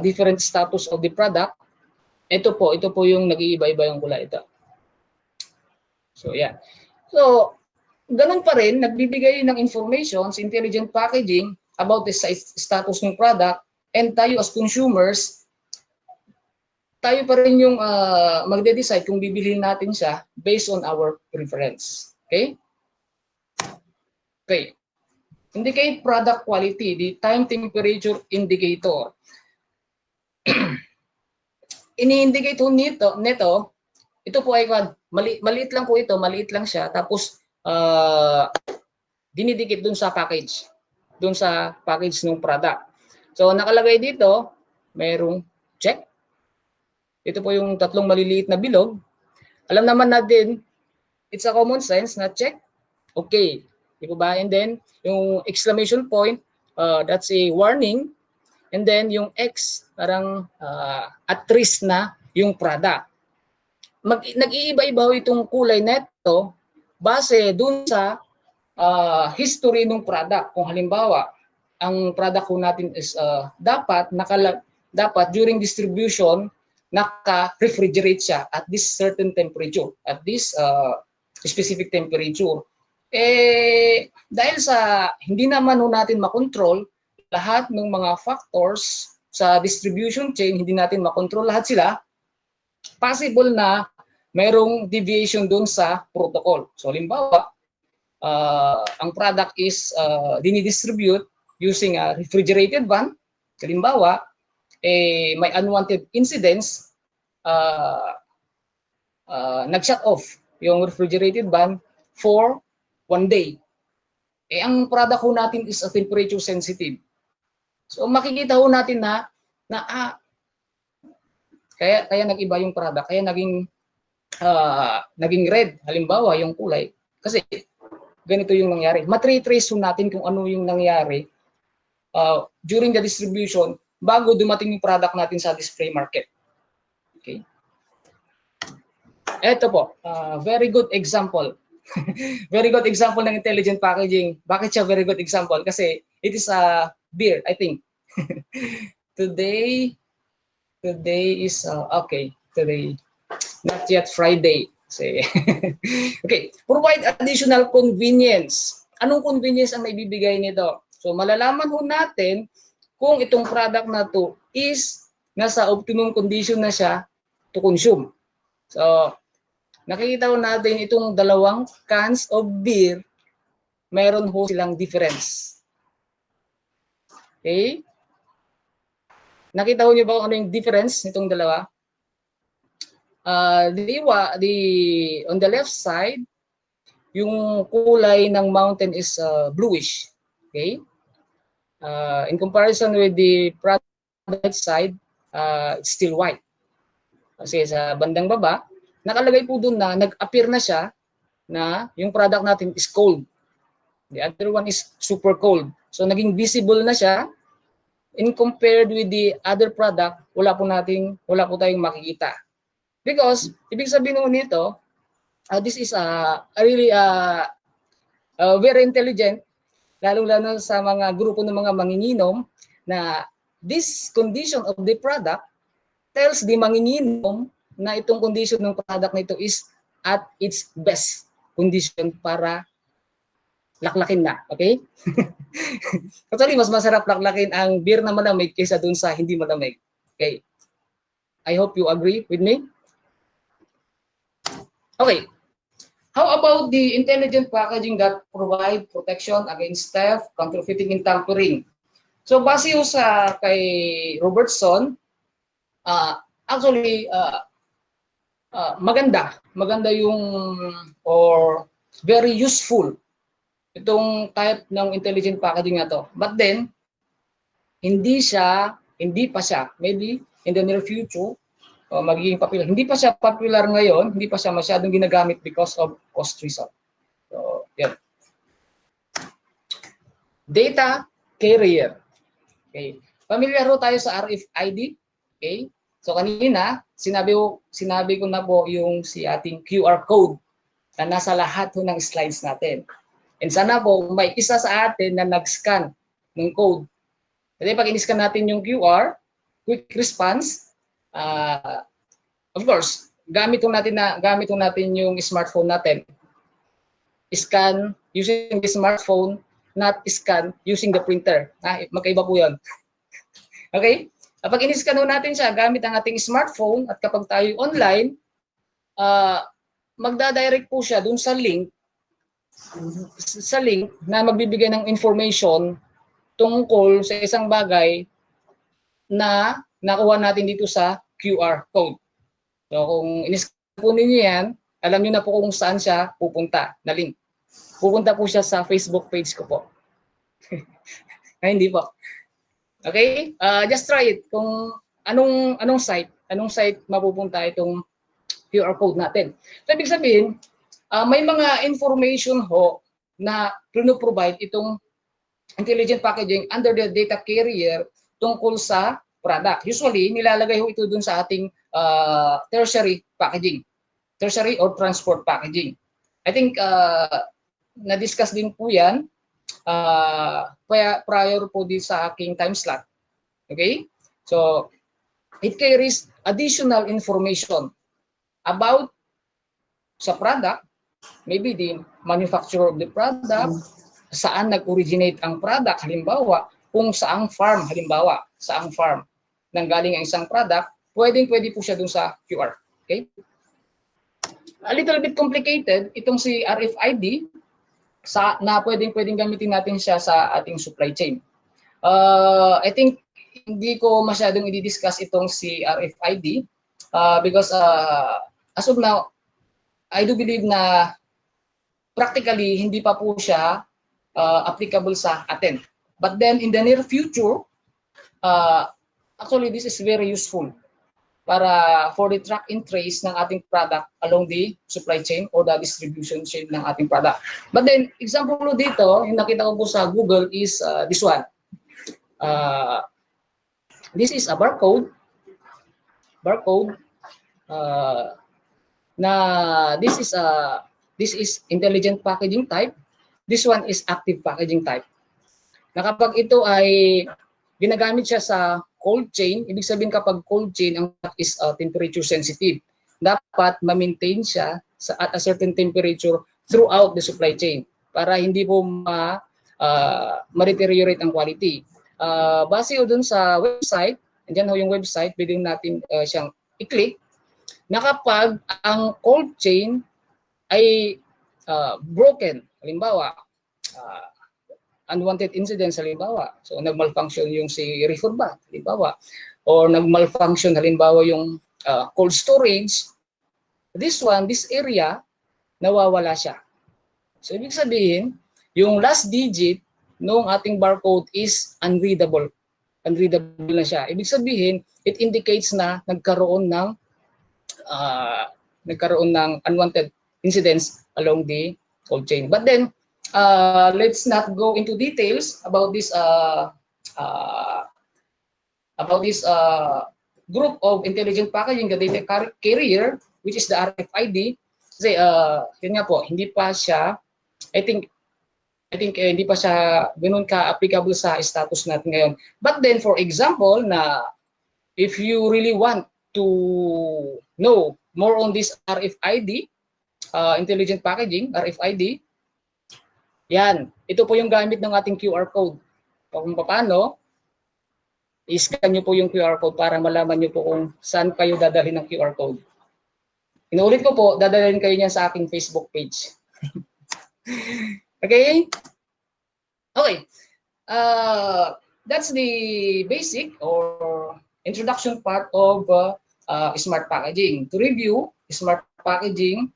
different status of the product. Ito po yung nag-iiba-iba yung kulay ito. So, yeah. So, ganun pa rin, nagbibigay ng information sa intelligent packaging about the status ng product, and tayo as consumers, tayo pa rin yung magde-decide kung bibilhin natin siya based on our preference. Okay? Okay. Indicate product quality, the time temperature indicator. Ini-indicate po nito, ito po ay maliit lang po ito, maliit lang siya, tapos dinidikit dun sa package ng product. So nakalagay dito, mayroong check. Ito po yung tatlong maliliit na bilog. Alam naman natin, it's a common sense na check. Okay. Di ba? And then, yung exclamation point, that's a warning. And then, yung X, parang at risk na yung product. Nag-iiba-iba itong kulay neto base dun sa history ng product. Kung halimbawa, ang product ko natin is dapat during distribution, naka-refrigerate siya at this certain temperature, at this specific temperature. Dahil sa hindi naman natin makontrol lahat ng mga factors sa distribution chain, hindi natin makontrol lahat sila, possible na mayroong deviation doon sa protocol. So, halimbawa, ang product is dinidistribute using a refrigerated van. Halimbawa, may unwanted incidents, nag-shut off yung refrigerated van for 1 day. Ang product ho natin is a temperature sensitive. So makikita ho natin na kaya nag-iba yung product, kaya naging red, halimbawa yung kulay, kasi ganito yung nangyari. Matrace ho natin kung ano yung nangyari during the distribution bago dumating yung product natin sa display market. Okay. Ito po, very good example. Very good example ng intelligent packaging. Bakit siya very good example? Kasi it is a beer, I think. Today is okay. Today, not yet Friday. Say, okay, provide additional convenience. Anong convenience ang naibibigay nito? So malalaman ho natin kung itong product na to is nasa optimum condition na siya to consume. So nakikita ho natin itong dalawang cans of beer, meron ho silang difference. Okay? Nakita ho niyo ba kung ano yung difference nitong dalawa? On the left side, yung kulay ng mountain is bluish. Okay? In comparison with the product side, it's still white. Kasi sa bandang baba, nakalagay po doon na nag-appear na siya na yung product natin is cold. The other one is super cold. So naging visible na siya. In compared with the other product, wala po tayong makikita. Because ibig sabihin nito, this is really very intelligent, lalo-lalo sa mga grupo ng mga manginginom, na this condition of the product tells the manginginom na itong condition ng product nito is at its best condition para laklakin na. Okay? Actually, mas masarap laklakin ang beer na malamig kaysa dun sa hindi malamig. Okay? I hope you agree with me. Okay. How about the intelligent packaging that provide protection against theft, counterfeiting, and tampering? So base yung sa kay Robertson, actually maganda yung or very useful itong type ng intelligent packaging na to. But then hindi pa siya maybe in the near future magiging popular. Hindi pa siya popular ngayon, hindi pa siya masyadong ginagamit because of cost reason. So, yan. Data carrier. Okay. Familiar ho tayo sa RFID. Okay. So kanina, sinabi ko na po yung si ating QR code na nasa lahat ho ng slides natin. And sana po may isa sa atin na nag-scan ng code. Kasi pag in-scan natin yung QR, quick response, of course, gamit natin yung smartphone natin. Scan using the smartphone, not scan using the printer. Magkaiba po 'yon. Okay? Kapag in-scan natin siya gamit ang ating smartphone at kapag tayo online, magda-direct po siya dun sa link na magbibigay ng information tungkol sa isang bagay na nakuha natin dito sa QR code. So kung in-scan po ninyo yan, alam niyo na po kung saan siya pupunta na link. Pupunta po siya sa Facebook page ko po. Ay, hindi po. Okay? Just try it kung anong site mapupunta itong QR code natin. So ibig sabihin, may mga information ho na provide itong intelligent packaging under the data carrier tungkol sa product. Usually, nilalagay ho ito dun sa ating tertiary packaging. Tertiary or transport packaging. I think na-discuss din po yan prior po din sa aking time slot. Okay? So, it carries additional information about sa product, maybe the manufacturer of the product, saan nag-originate ang product, halimbawa, kung saang farm, nanggaling ang isang product, pwede po siya dun sa QR. Okay? A little bit complicated, itong si RFID, na pwedeng gamitin natin siya sa ating supply chain. I think hindi ko masyadong i-discuss itong si RFID because as of now, I do believe na practically hindi pa po siya applicable sa atin. But then in the near future, actually this is very useful para for the track and trace ng ating product along the supply chain or the distribution chain ng ating product. But then example dito, yung nakita ko po sa Google is this one. This is a barcode na this is a This is intelligent packaging type. This one is active packaging type. Na kapag ito ay ginagamit siya sa cold chain, ibig sabihin kapag cold chain ang is temperature sensitive. Dapat ma-maintain siya at a certain temperature throughout the supply chain para hindi po ma-deteriorate ang quality. Base dun sa website, andyan ho yung website, pwede natin siyang i-click, na kapag ang cold chain ay broken, halimbawa, unwanted incidents, halimbawa, so nag-malfunction yung si reefer bath, halimbawa, or nag-malfunction, halimbawa, yung cold storage, this area, nawawala siya. So, ibig sabihin, yung last digit ng ating barcode is unreadable. Unreadable na siya. Ibig sabihin, it indicates na nagkaroon ng unwanted incidents along the cold chain. But then, let's not go into details about this group of intelligent packaging, the data carrier, which is the RFID. Kasi yun nga po, hindi pa siya, I think hindi pa siya ganoon ka-applicable sa status natin ngayon. But then, for example, na if you really want to know more on this RFID, intelligent packaging, RFID, yan, ito po yung gamit ng ating QR code. Kung paano, i-scan nyo po yung QR code para malaman nyo po kung saan kayo dadalhin ng QR code. Inuulit ko po, dadalhin kayo niyan sa aking Facebook page. Okay? Okay. That's the basic or introduction part of smart packaging. To review, smart packaging,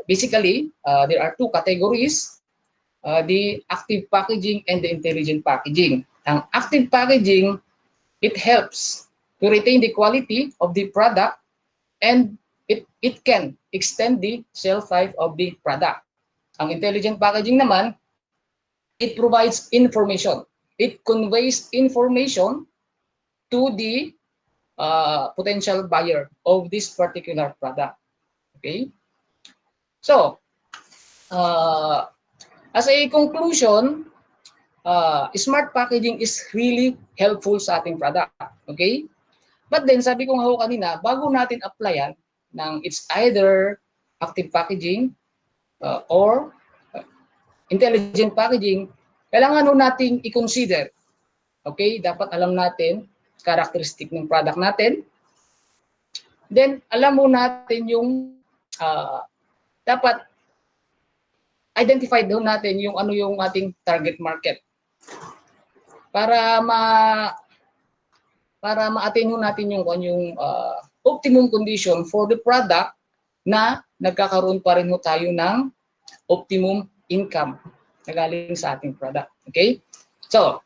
basically, there are two categories, the active packaging and the intelligent packaging. Ang active packaging, it helps to retain the quality of the product and it can extend the shelf life of the product. Ang intelligent packaging naman, it provides information. It conveys information to the potential buyer of this particular product. Okay? So, as a conclusion, smart packaging is really helpful sa ating product. Okay? But then, sabi ko nga ho kanina, bago natin applyan ng it's either active packaging or intelligent packaging, kailangan ho nating i-consider. Okay? Dapat alam natin characteristic ng product natin. Then, alam mo natin yung dapat identify doon natin yung ano yung ating target market. Para ma-attain natin yung optimum condition for the product na nagkakaroon pa rin tayo ng optimum income na galing sa ating product. Okay? So,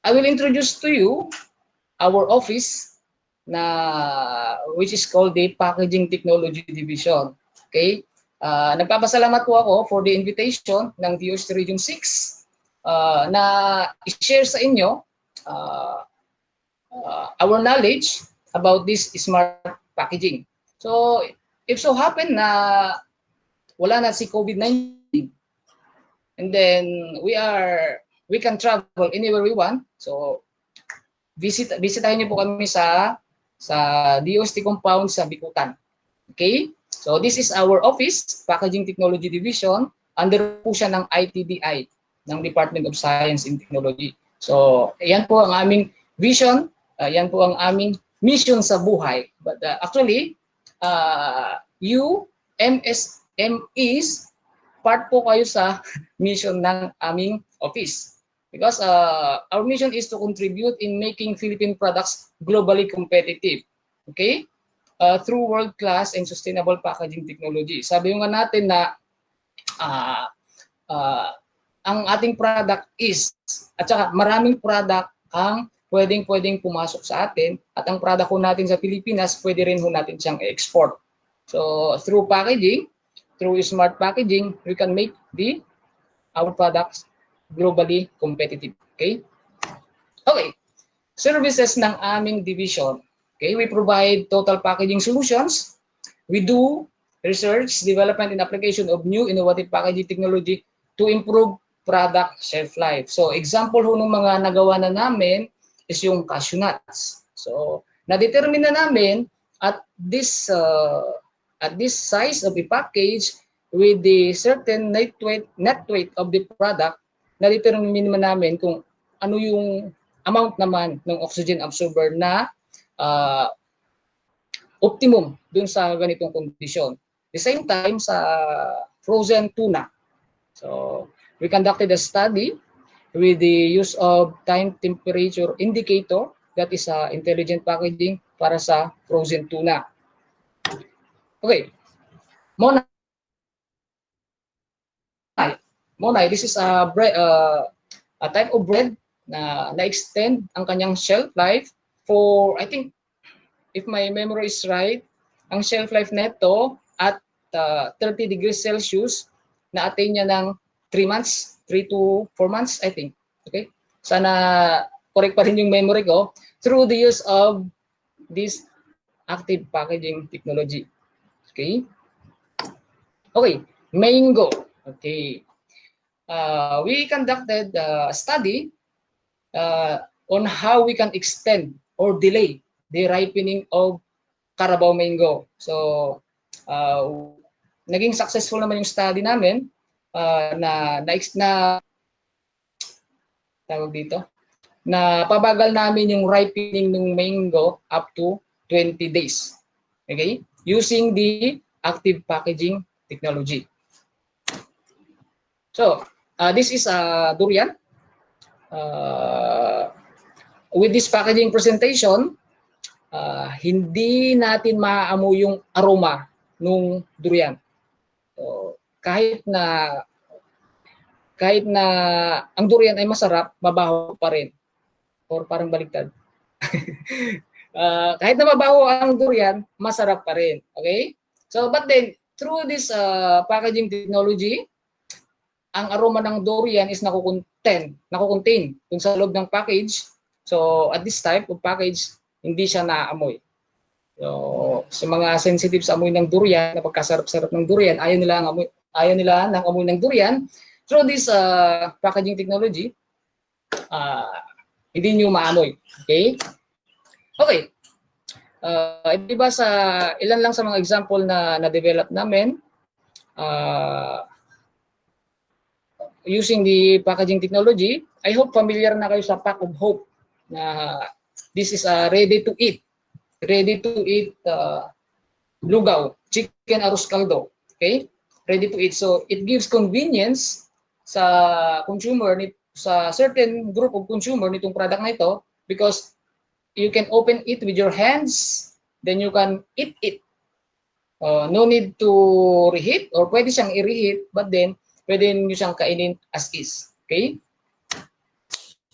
I will introduce to you our office which is called the Packaging Technology Division. Okay? Nagpapasalamat po ako for the invitation ng DOST Region 6 na i-share sa inyo our knowledge about this smart packaging. So, if so happen na wala na si COVID-19 and then we can travel anywhere we want. So, bisitahin niyo po kami sa DOST compound sa Bikutan. Okay? So, this is our office, Packaging Technology Division. Under po siya ng ITDI, ng Department of Science and Technology. So, yan po ang aming vision, yan po ang aming mission sa buhay. But actually, you, MSMEs, part po kayo sa mission ng aming office. Because our mission is to contribute in making Philippine products globally competitive. Okay? Through world-class and sustainable packaging technology. Sabi nga natin na ang ating product is, at saka maraming product ang pwedeng pumasok sa atin, at ang product ko natin sa Pilipinas, pwede rin ho natin siyang export. So, through packaging, through smart packaging, we can make our products globally competitive. Okay? Okay. Services ng aming division. Okay, we provide total packaging solutions. We do research, development, and application of new innovative packaging technology to improve product shelf life. So example ho ng mga nagawa na namin is yung cashew nuts. So na-determine na namin at this size of the package with the certain net weight of the product, na-determine namin kung ano yung amount naman ng oxygen absorber na optimum dun sa ganitong kondisyon. The same time sa frozen tuna. So we conducted a study with the use of time temperature indicator, that is intelligent packaging para sa frozen tuna. Okay. Monay, this is a type of bread na na-extend ang kanyang shelf life for, I think, if my memory is right, ang shelf life neto at 30 degrees Celsius, na-attain niya ng 3 months, 3 to 4 months, I think. Okay? Sana correct pa rin yung memory ko through the use of this active packaging technology. Okay? Okay, mango. Okay. We conducted a study on how we can extend or delay the ripening of Carabao mango. So, naging successful naman yung study namin na tawag dito, na pabagal namin yung ripening ng mango up to 20 days. Okay? Using the active packaging technology. So, this is a durian. With this packaging presentation, hindi natin maaamoy yung aroma ng durian. So, kahit na ang durian ay masarap, mabaho pa rin. Or parang baliktad. Kahit na mabaho ang durian, masarap pa rin. Okay? So, but then, through this packaging technology, ang aroma ng durian is nakukontain dun sa loob ng package. So, at this type of package, hindi siya naaamoy. So, sa mga sensitive sa amoy ng durian, na pagkasarap-sarap ng durian, ayaw nila ng amoy ng durian. Through this packaging technology, hindi nyo maamoy. Okay? Okay. Iba sa ilan lang sa mga example na na-develop namin using the packaging technology. I hope familiar na kayo sa Pack of Hope na this is ready to eat lugaw, chicken arroz caldo. Okay? Ready to eat. So it gives convenience sa consumer, sa certain group of consumer nitong product na ito, because you can open it with your hands, then you can eat it. No need to reheat, or pwede siyang i-reheat, but then pwede nyo siyang kainin as is. Okay?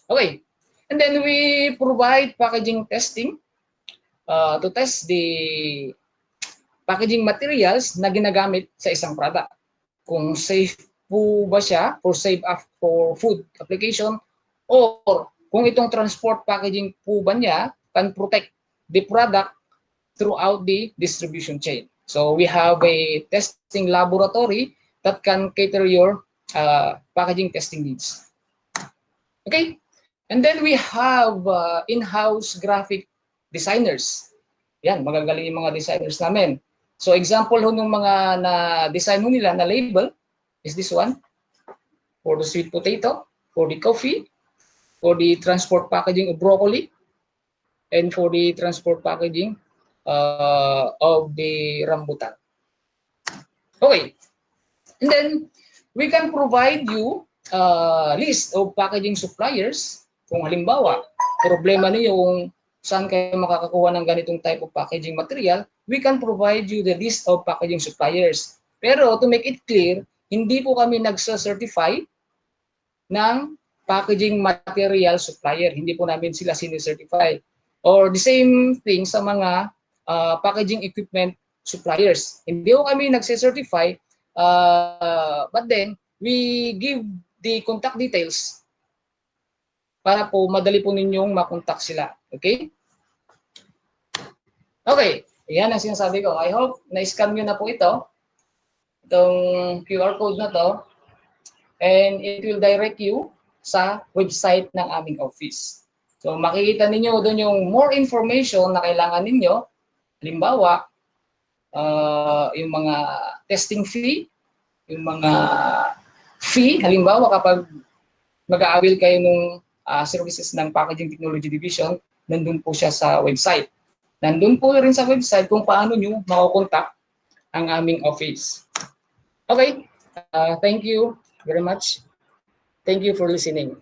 Okay. And then we provide packaging testing to test the packaging materials na ginagamit sa isang product. Kung safe po ba siya for food application, or kung itong transport packaging po ba niya can protect the product throughout the distribution chain. So we have a testing laboratory that can cater your packaging testing needs. Okay? And then we have in-house graphic designers. Yan, magagaling yung mga designers namin. So example ho ng mga na-design ho nila na label is this one. For the sweet potato, for the coffee, for the transport packaging of broccoli, and for the transport packaging of the rambutan. Okay. And then we can provide you a list of packaging suppliers. Kung halimbawa, problema niyo kung saan kayo makakakuha ng ganitong type of packaging material, we can provide you the list of packaging suppliers. Pero to make it clear, hindi po kami nagsa-certify ng packaging material supplier. Hindi po namin sila sinicertify. Or the same thing sa mga packaging equipment suppliers. Hindi po kami nagsa-certify, but then we give the contact details para po madali po ninyong makontak sila. Okay? Okay. Yan ang sinasabi ko. I hope na-scan nyo na po ito. itong QR code na to, and it will direct you sa website ng aming office. So makikita ninyo doon yung more information na kailangan ninyo. Halimbawa, yung mga testing fee, yung mga fee, halimbawa kapag mag-a-avail kayo ng services ng Packaging Technology Division, nandun po siya sa website. Nandun po rin sa website kung paano nyo makukontak ang aming office. Okay, thank you very much. Thank you for listening.